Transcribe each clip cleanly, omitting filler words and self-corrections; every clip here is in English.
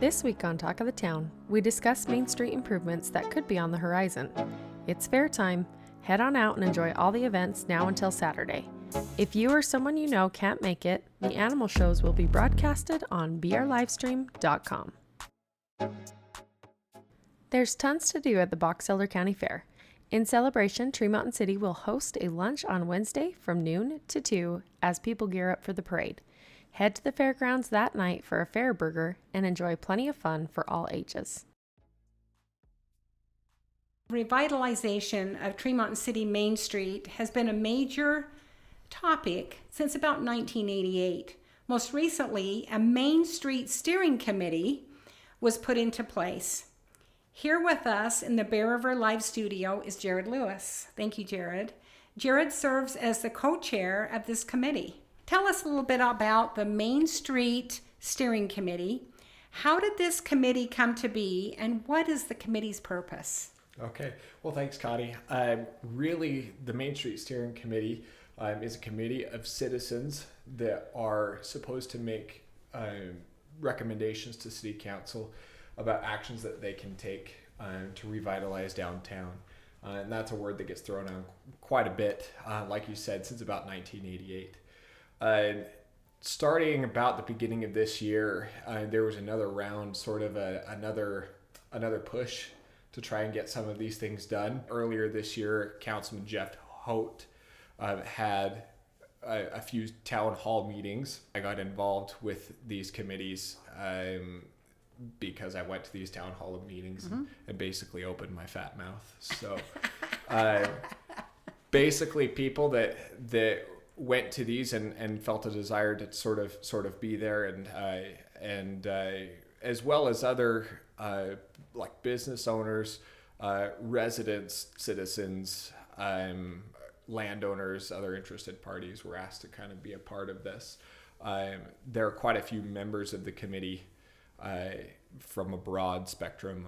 This week on Talk of the Town, we discuss Main Street improvements that could be on the horizon. It's fair time. Head on out and enjoy all the events now until Saturday. If you or someone you know can't make it, the animal shows will be broadcasted on brlivestream.com. There's tons to do at the Box Elder County Fair. In celebration, Tremonton City will host a lunch on Wednesday from noon to 2 as people gear up for the parade. Head to the fairgrounds that night for a fair burger and enjoy plenty of fun for all ages. Revitalization of Tremonton City Main Street has been a major topic since about 1988. Most recently, a Main Street Steering Committee was put into place. Here with us in the Bear River Live studio is Jared Lewis. Thank you, Jared. Jared serves as the co-chair of this committee. Tell us a little bit about the Main Street Steering Committee. How did this committee come to be, and what is the committee's purpose? Okay, well, thanks, Connie. Really, the Main Street Steering Committee is a committee of citizens that are supposed to make recommendations to City Council about actions that they can take to revitalize downtown. And that's a word that gets thrown out quite a bit, like you said, since about 1988. Starting about the beginning of this year, there was another round, sort of another push to try and get some of these things done. Earlier this year, Councilman Jeff Holt had a few town hall meetings. I got involved with these committees because I went to these town hall meetings and basically opened my fat mouth. So basically people that went to these and felt a desire to sort of be there and as well as other like business owners, residents, citizens, landowners, other interested parties were asked to kind of be a part of this. There are quite a few members of the committee from a broad spectrum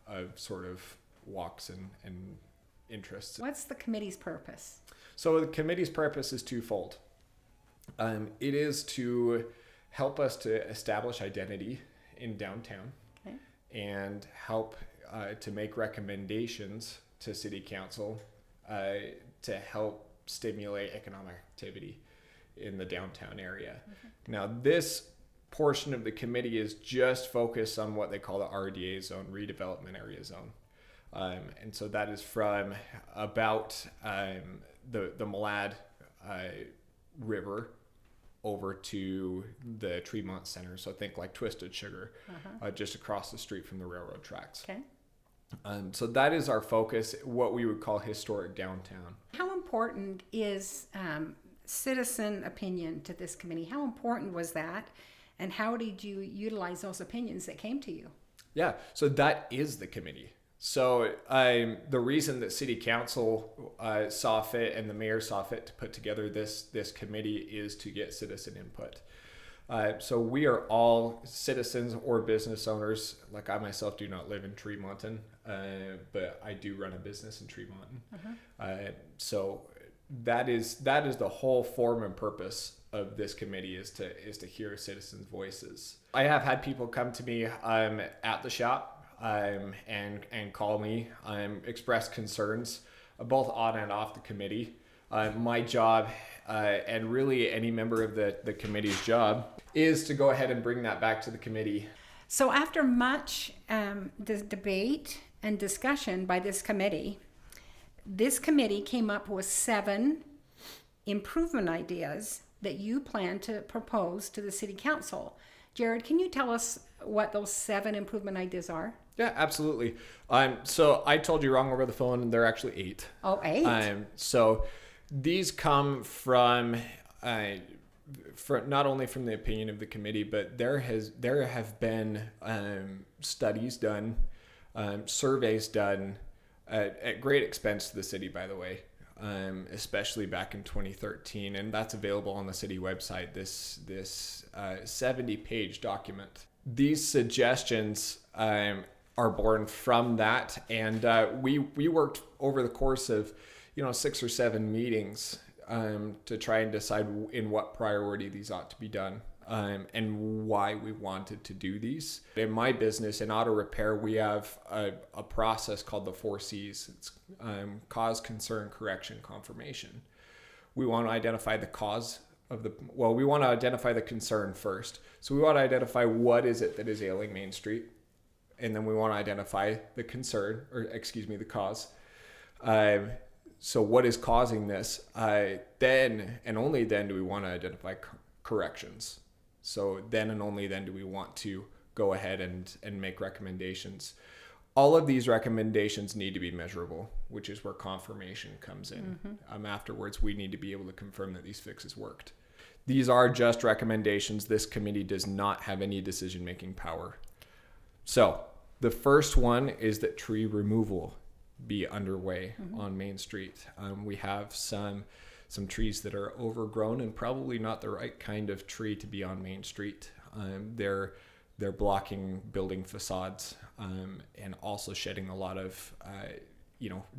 of sort of walks and interests. What's the committee's purpose? So the committee's purpose is twofold. It is to help us to establish identity in downtown and help to make recommendations to City Council to help stimulate economic activity in the downtown area. Now, this portion of the committee is just focused on what they call the RDA zone, redevelopment area zone. And so that is from about the Malad River over to the Tremont Center. So think like Twisted Sugar, just across the street from the railroad tracks. Okay. So that is our focus, what we would call historic downtown. How important is citizen opinion to this committee? How important was that? And how did you utilize those opinions that came to you? Yeah, so that is the committee. So the reason that City Council saw fit and the mayor saw fit to put together this committee is to get citizen input. So we are all citizens or business owners. Like I myself do not live in Tremonton, but I do run a business in Tremonton. So that is the whole form and purpose of this committee is to hear citizens' voices. I have had people come to me at the shop and call me, express concerns, both on and off the committee. My job, and really any member of the committee's job, is to go ahead and bring that back to the committee. So after much debate and discussion by this committee came up with 7 improvement ideas that you plan to propose to the City Council. Jared, can you tell us what those 7 improvement ideas are? Yeah, absolutely. So I told you wrong over the phone, and they're actually 8. Oh, 8? So these come from not only from the opinion of the committee, but there have been studies done, surveys done at great expense to the city, by the way, especially back in 2013, and that's available on the city website. This 70-page document. These suggestions are born from that, and we worked over the course of 6 or 7 meetings to try and decide in what priority these ought to be done. and why we wanted to do these. In my business, in auto repair, we have a process called the 4 C's. It's cause, concern, correction, confirmation. We want to identify the cause of we want to identify the concern first. So we want to identify what is it that is ailing Main Street. And then we want to identify the the cause. So what is causing this? Then and only then do we want to identify corrections. So then and only then do we want to go ahead and make recommendations. All of these recommendations need to be measurable, which is where confirmation comes in. Afterwards, we need to be able to confirm that these fixes worked. These are just recommendations. This committee does not have any decision-making power. So the first one is that tree removal be underway on Main Street. We have some trees that are overgrown and probably not the right kind of tree to be on Main Street. They're blocking building facades and also shedding a lot of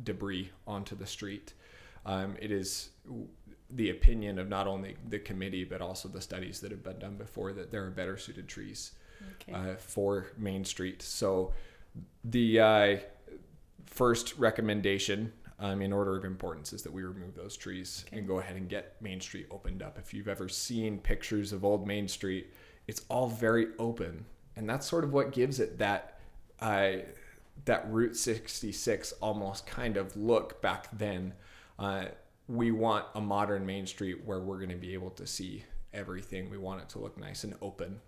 debris onto the street. It is the opinion of not only the committee but also the studies that have been done before that there are better suited trees for Main Street. So the first recommendation in order of importance is that we remove those trees and go ahead and get Main Street opened up. If you've ever seen pictures of old Main Street, it's all very open, and that's sort of what gives it that Route 66 almost kind of look back then. We want a modern Main Street where we're going to be able to see everything. We want it to look nice and open.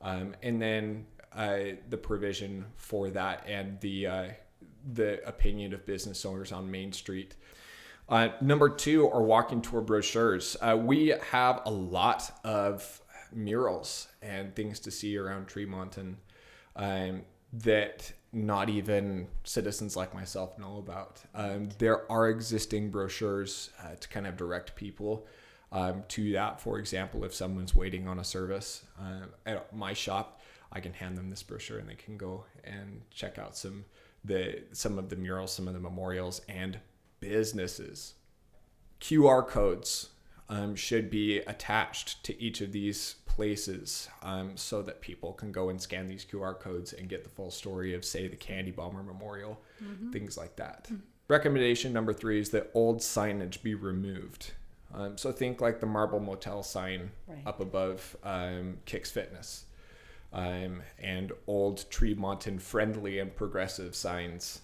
And then the provision for that and the opinion of business owners on Main Street. Number 2 are walking tour brochures. We have a lot of murals and things to see around Tremonton that not even citizens like myself know about. There are existing brochures to kind of direct people to that. For example, if someone's waiting on a service at my shop, I can hand them this brochure and they can go and check out some of the murals, some of the memorials, and businesses. QR codes should be attached to each of these places so that people can go and scan these QR codes and get the full story of, say, the Candy Bomber Memorial, things like that. Recommendation number 3 is that old signage be removed. So think like the Marble Motel sign up above Kicks Fitness. And old Tremonton friendly and progressive signs,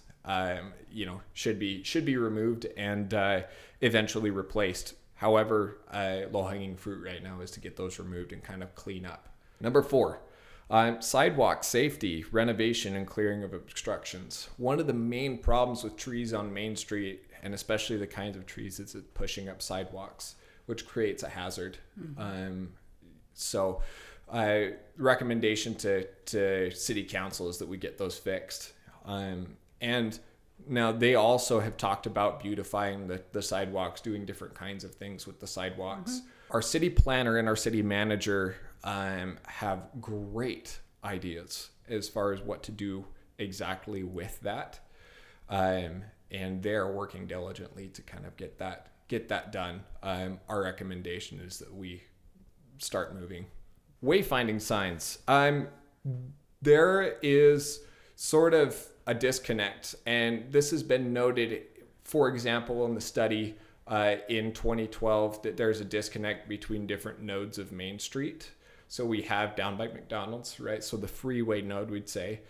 should be removed and eventually replaced. However, low-hanging fruit right now is to get those removed and kind of clean up. Number 4, sidewalk safety, renovation, and clearing of obstructions. One of the main problems with trees on Main Street, and especially the kinds of trees, is it pushing up sidewalks, which creates a hazard. Recommendation to city council is that we get those fixed. And now they also have talked about beautifying the sidewalks, doing different kinds of things with the sidewalks. Our city planner and our city manager have great ideas as far as what to do exactly with that. And they're working diligently to kind of get that done. Our recommendation is that we start moving. Wayfinding signs. There is sort of a disconnect, and this has been noted, for example, in the study in 2012, that there's a disconnect between different nodes of Main Street. So we have down by McDonald's, right? So the freeway node, we'd say.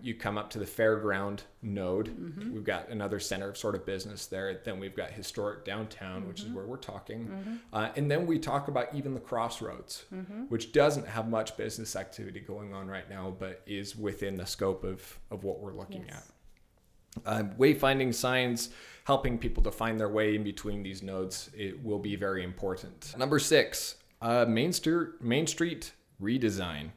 You come up to the fairground node. We've got another center of sort of business there. Then we've got historic downtown, which is where we're talking. And then we talk about even the crossroads, which doesn't have much business activity going on right now, but is within the scope of what we're looking at. Wayfinding signs, helping people to find their way in between these nodes, it will be very important. Number 6, Main Street redesign.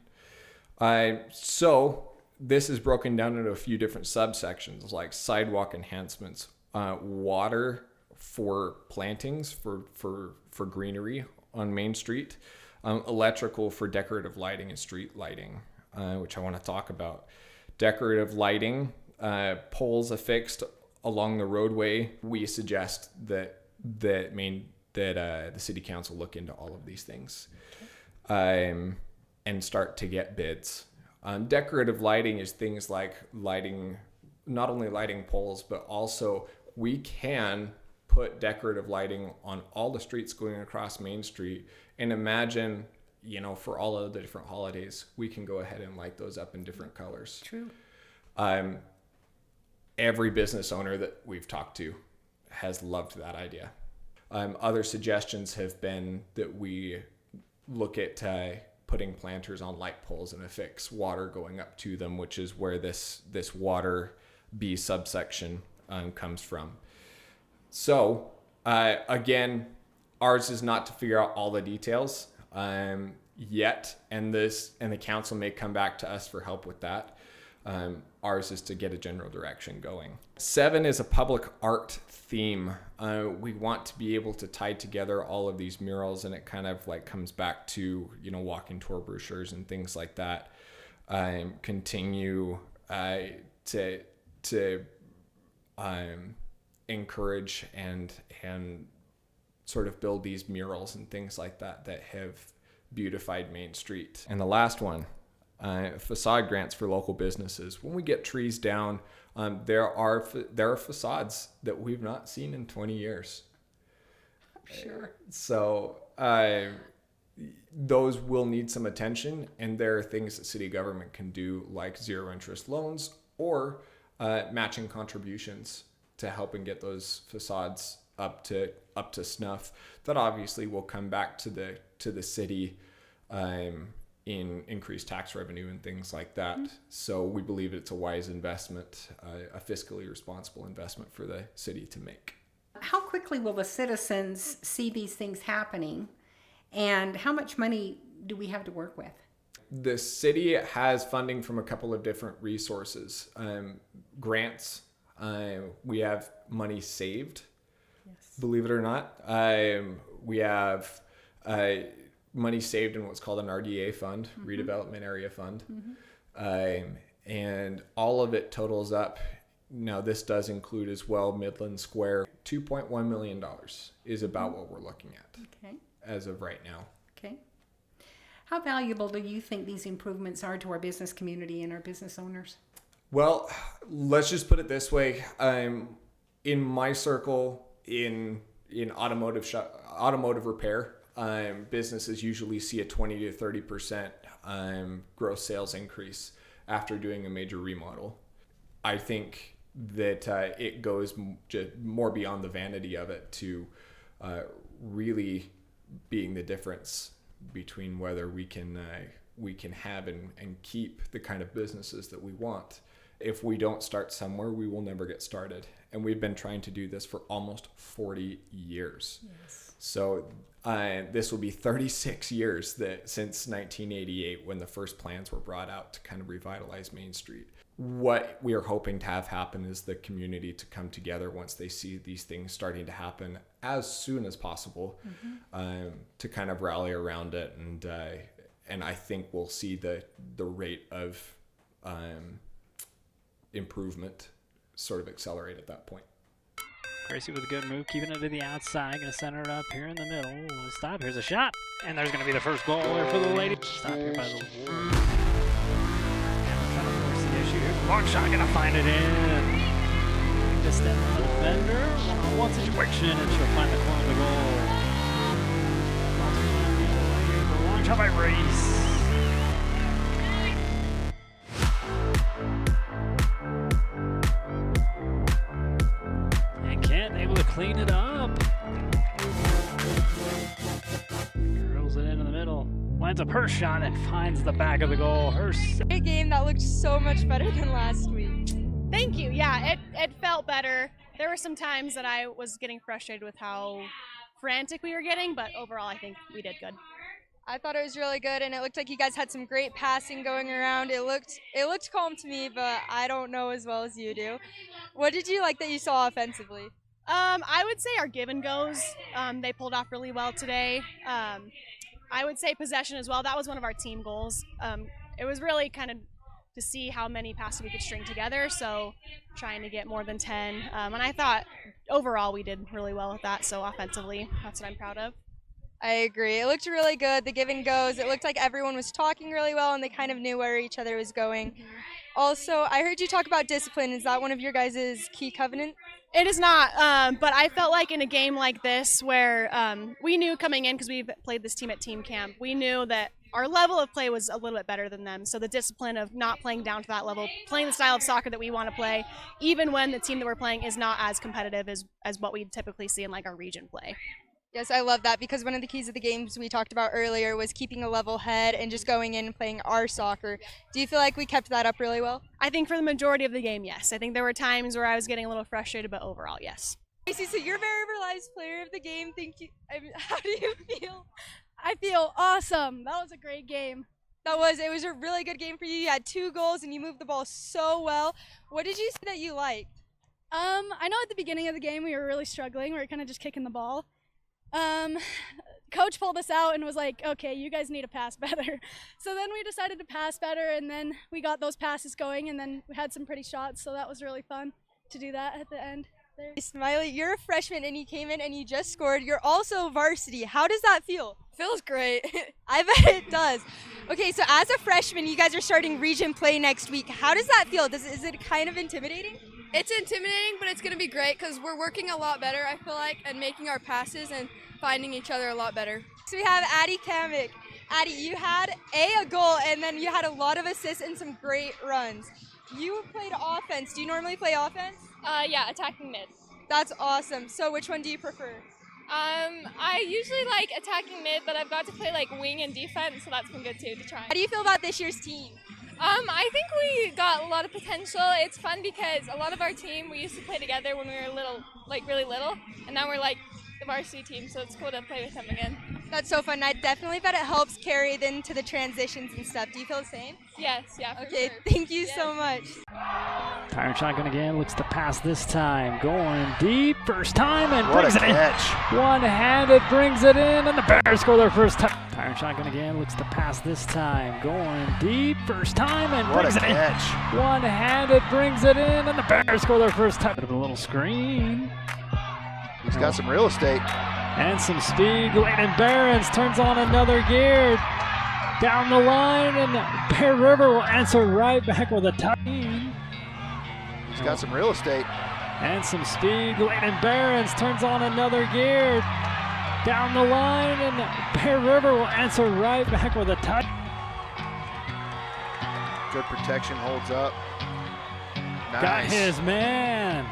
So this is broken down into a few different subsections, like sidewalk enhancements, water for plantings for greenery on Main Street, electrical for decorative lighting and street lighting, which I want to talk about. Decorative lighting, poles affixed along the roadway. We suggest that the city council look into all of these things. and start to get bids. Decorative lighting is things like lighting, not only lighting poles, but also we can put decorative lighting on all the streets going across Main Street. And imagine, for all of the different holidays, we can go ahead and light those up in different colors. True. Every business owner that we've talked to has loved that idea. Other suggestions have been that we look at putting planters on light poles and affix water going up to them, which is where this water B subsection comes from. So again, ours is not to figure out all the details yet, and the council may come back to us for help with that. Ours is to get a general direction going. 7 is a public art theme. We want to be able to tie together all of these murals, and it kind of like comes back to, walking tour brochures and things like that. Continue to encourage and sort of build these murals and things like that have beautified Main Street. And the last one, facade grants for local businesses. When we get trees down, there are facades that we've not seen in 20 years. Sure. So those will need some attention, and there are things that city government can do, like zero interest loans or matching contributions to help and get those facades up to snuff. That obviously will come back to the city in increased tax revenue and things like that. Mm-hmm. So we believe it's a wise investment, a fiscally responsible investment for the city to make. How quickly will the citizens see these things happening, and how much money do we have to work with? The city has funding from a couple of different resources. Grants, we have money saved, yes. Believe it or not. We have money saved in what's called an RDA fund, mm-hmm. Redevelopment Area Fund. Mm-hmm. And all of it totals up. Now, this does include as well Midland Square. $2.1 million is about mm-hmm. what we're looking at as of right now. Okay. How valuable do you think these improvements are to our business community and our business owners? Well, let's just put it this way. In my circle, in automotive repair, businesses usually see a 20 to 30% gross sales increase after doing a major remodel. I think that it goes more beyond the vanity of it to really being the difference between whether we can have and keep the kind of businesses that we want. If we don't start somewhere, we will never get started. And we've been trying to do this for almost 40 years. Yes. So this will be 36 years since 1988 when the first plans were brought out to kind of revitalize Main Street. What we are hoping to have happen is the community to come together once they see these things starting to happen as soon as possible, mm-hmm. To kind of rally around it. And I think we'll see the rate of improvement sort of accelerate at that point. Gracie with a good move, keeping it to the outside, going to center it up here in the middle. We'll stop, here's a shot, and there's going to be the first goal there for the lady. Stop here by the wall. Trying to force the issue here. Long shot, going to find it in. Just step on the defender, one-on-one situation, and she'll find the corner of the goal. Long shot by Reese. Clean it up. Drills it into the middle. Lines up her shot and finds the back of the goal. A game that looked so much better than last week. Thank you. Yeah, it felt better. There were some times that I was getting frustrated with how frantic we were getting, but overall I think we did good. I thought it was really good, and it looked like you guys had some great passing going around. It looked calm to me, but I don't know as well as you do. What did you like that you saw offensively? I would say our give and goes, they pulled off really well today. I would say possession as well. That was one of our team goals. It was really kind of to see how many passes we could string together, so trying to get more than 10. And I thought overall we did really well with that, so offensively, that's what I'm proud of. I agree. It looked really good, the give and goes. It looked like everyone was talking really well and they kind of knew where each other was going. Also, I heard you talk about discipline. Is that one of your guys' key covenants? It is not, but I felt like in a game like this where we knew coming in, because we played this team at team camp, we knew that our level of play was a little bit better than them. So the discipline of not playing down to that level, playing the style of soccer that we want to play, even when the team that we're playing is not as competitive as what we typically see in like our region play. Yes, I love that because one of the keys of the games we talked about earlier was keeping a level head and just going in and playing our soccer. Do you feel like we kept that up really well? I think for the majority of the game, yes. I think there were times where I was getting a little frustrated, but overall, yes. Casey, so you're very realized player of the game. Thank you. How do you feel? I feel awesome. That was a great game. It was a really good game for you. You had 2 goals and you moved the ball so well. What did you see that you liked? I know at the beginning of the game we were really struggling. We were kind of just kicking the ball. Coach pulled us out and was like, okay, you guys need to pass better. So then we decided to pass better, and then we got those passes going, and then we had some pretty shots, so that was really fun to do that at the end there. Smiley, you're a freshman and you came in and you just scored. You're also varsity. How does that feel? Feels great. I bet it does. Okay, so as a freshman, you guys are starting region play next week. How does that feel? Is it kind of intimidating? It's intimidating, but it's going to be great because we're working a lot better, I feel like, and making our passes and finding each other a lot better. So we have Addie Kamek. Addie, you had a goal, and then you had a lot of assists and some great runs. You played offense. Do you normally play offense? Yeah, attacking mid. That's awesome. So which one do you prefer? I usually like attacking mid, but I've got to play like wing and defense, so that's been good too to try. How do you feel about this year's team? I think we got a lot of potential. It's fun because a lot of our team, we used to play together when we were little, like really little, and now we're like the varsity team, so it's cool to play with them again. That's so fun. I definitely bet it helps carry then to the transitions and stuff. Do you feel the same? Yes, yeah, for Okay, sure. thank you so much. Tyrant shotgun again, looks to pass this time. Going deep, first time, and What brings a it in. catch. One-handed, brings it in, and the Bears score their first time. Tyrant shotgun again, looks to pass this time. Going deep, first time, and What a brings it in. catch. One-handed, brings it in, and the Bears score their first time. Bit of a little screen. He's got some real estate. And some speed. Layden Barons turns on another gear. Down the line, and Bear River will answer right back with a touch. He's got some real estate. And some speed. Layden Barons turns on another gear. Down the line, and Bear River will answer right back with a touch. Good protection, holds up. Nice. Got his man.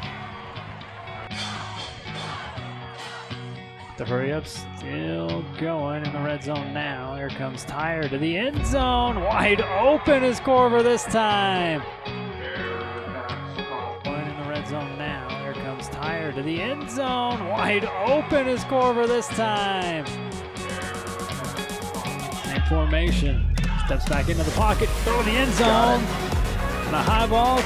The hurry up still going in the red zone now. Here comes Tyre to the end zone. Wide open is Corver this time. Going in the red zone now. Here comes Tyre to the end zone. Wide open is Corver this time. Same formation. Steps back into the pocket. Throw the end zone. And a high ball.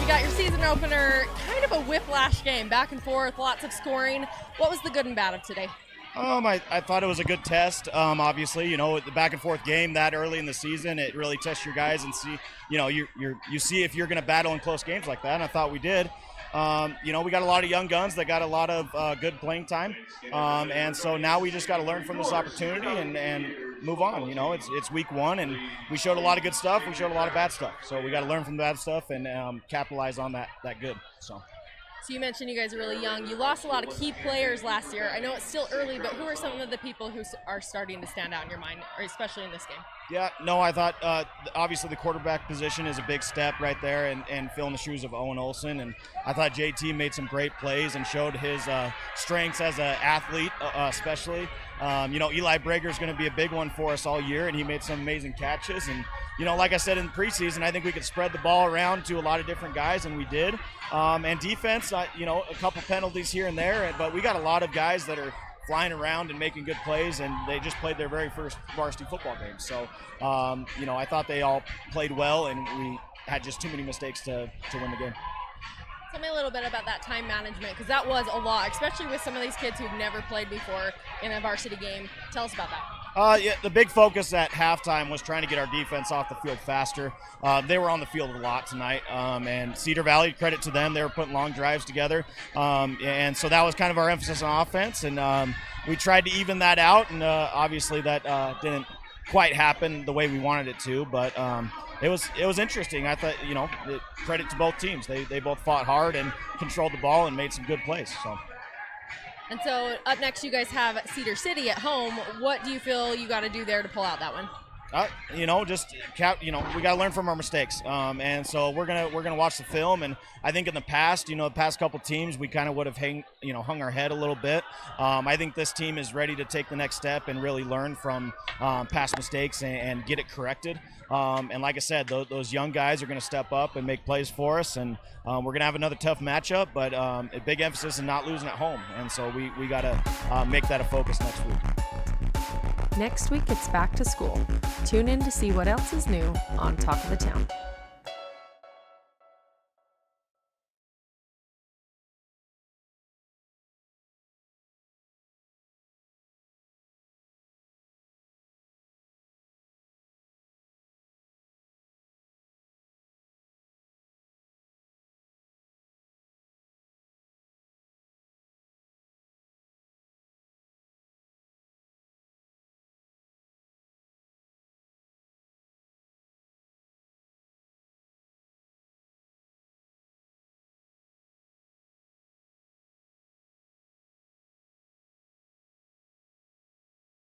You got your season opener, kind of a whiplash game, back and forth, lots of scoring. What was the good and bad of today? I thought it was a good test. Obviously, the back and forth game that early in the season, it really tests your guys and see, you see if you're going to battle in close games like that. And I thought we did. We got a lot of young guns that got a lot of good playing time. And so now we just got to learn from this opportunity and move on. It's week 1 and we showed a lot of good stuff. We showed a lot of bad stuff. So we got to learn from the bad stuff and capitalize on that good. So you mentioned you guys are really young. You lost a lot of key players last year. I know it's still early, but who are some of the people who are starting to stand out in your mind, or especially in this game? Yeah, no, I thought obviously the quarterback position is a big step right there and filling the shoes of Owen Olson. And I thought JT made some great plays and showed his strengths as an athlete, especially. Eli Brager is going to be a big one for us all year, and he made some amazing catches. And, like I said in preseason, I think we could spread the ball around to a lot of different guys, and we did. And defense, a couple penalties here and there, but we got a lot of guys that are flying around and making good plays, and they just played their very first varsity football game. So, I thought they all played well, and we had just too many mistakes to win the game. Tell me a little bit about that time management, because that was a lot, especially with some of these kids who've never played before in a varsity game. Tell us about that. Yeah, the big focus at halftime was trying to get our defense off the field faster. They were on the field a lot tonight, and Cedar Valley, credit to them, they were putting long drives together, and so that was kind of our emphasis on offense, and we tried to even that out, and obviously that didn't quite happen the way we wanted it to, but it was interesting. I thought, credit to both teams. They both fought hard and controlled the ball and made some good plays. So. And so up next, you guys have Cedar City at home. What do you feel you got to do there to pull out that one? We got to learn from our mistakes, and so we're gonna watch the film. And I think in the past, the past couple teams, we kind of would have hung our head a little bit. I think this team is ready to take the next step and really learn from past mistakes and get it corrected. And like I said, those young guys are going to step up and make plays for us, and we're going to have another tough matchup, but a big emphasis in not losing at home. And so we got to make that a focus next week. Next week, it's back to school. Tune in to see what else is new on Talk of the Town.